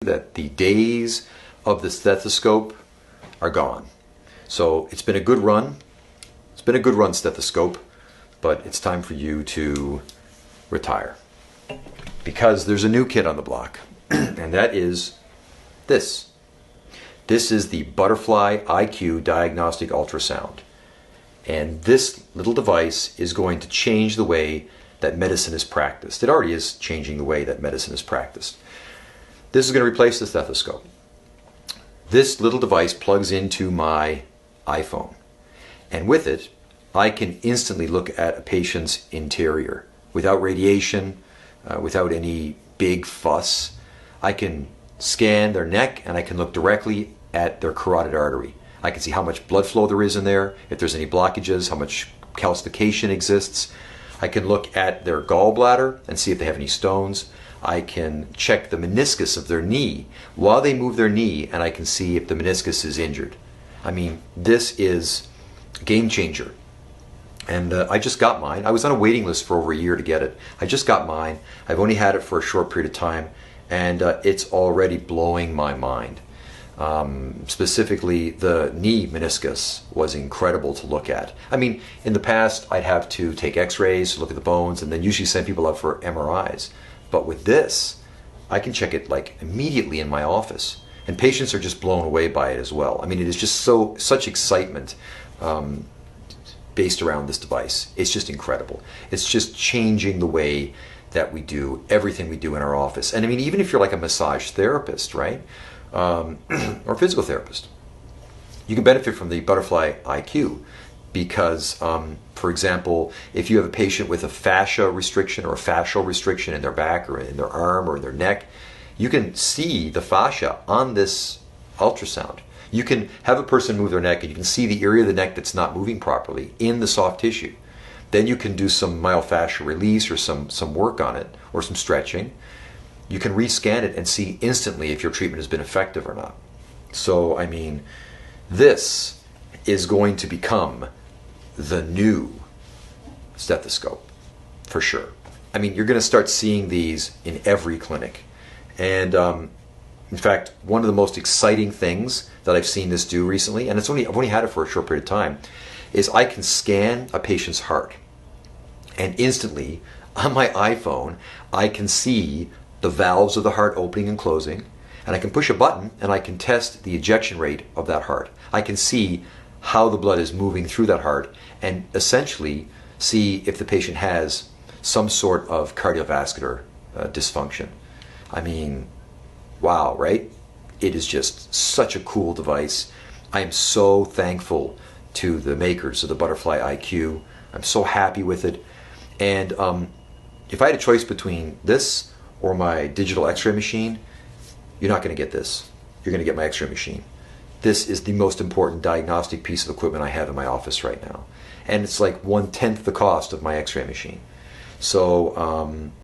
that the days of the stethoscope are gone. So it's been a good run. It's been a good run, stethoscope, but it's time for you to retire. Because there's a new kid on the block, and that is this. This is the Butterfly iQ Diagnostic Ultrasound. And this little device is going to change the way that medicine is practiced. It already is changing the way that medicine is practiced. This is going to replace the stethoscope. This little device plugs into my iPhone. And with it, I can instantly look at a patient's interior without radiation, without any big fuss. I can scan their neck and I can look directly at their carotid artery. I can see how much blood flow there is in there, if there's any blockages, how much calcification exists. I can look at their gallbladder and see if they have any stones. I can check the meniscus of their knee while they move their knee, and I can see if the meniscus is injured. I mean, this is a game changer. And I just got mine. I was on a waiting list for over a year to get it. I just got mine. I've only had it for a short period of time, and it's already blowing my mind. Specifically, the knee meniscus was incredible to look at. I mean, in the past, I'd have to take x-rays, look at the bones, and then usually send people out for MRIs. But with this, I can check it like immediately in my office. And patients are just blown away by it as well. I mean, it is just such excitement based around this device. It's just incredible. It's just changing the way that we do everything we do in our office. And I mean, even if you're like a massage therapist, right? Or physical therapist, you can benefit from the Butterfly iQ because, for example, if you have a patient with a fascia restriction or a fascial restriction in their back or in their arm or in their neck, you can see the fascia on this ultrasound. You can have a person move their neck and you can see the area of the neck that's not moving properly in the soft tissue. Then you can do some myofascial release or some work on it or some stretching. You can rescan it and see instantly if your treatment has been effective or not. So, I mean, this is going to become the new stethoscope, for sure. I mean, you're going to start seeing these in every clinic. And in fact, one of the most exciting things that I've seen this do recently, and I've only had it for a short period of time, is I can scan a patient's heart. And instantly, on my iPhone, I can see the valves of the heart opening and closing, and I can push a button and I can test the ejection rate of that heart. I can see how the blood is moving through that heart and essentially see if the patient has some sort of cardiovascular dysfunction. I mean, wow, right? It is just such a cool device. I am so thankful to the makers of the Butterfly iQ. I'm so happy with it. And if I had a choice between this or my digital x-ray machine, you're not going to get this. You're going to get my x-ray machine. This is the most important diagnostic piece of equipment I have in my office right now. And it's like 1/10 the cost of my x-ray machine. So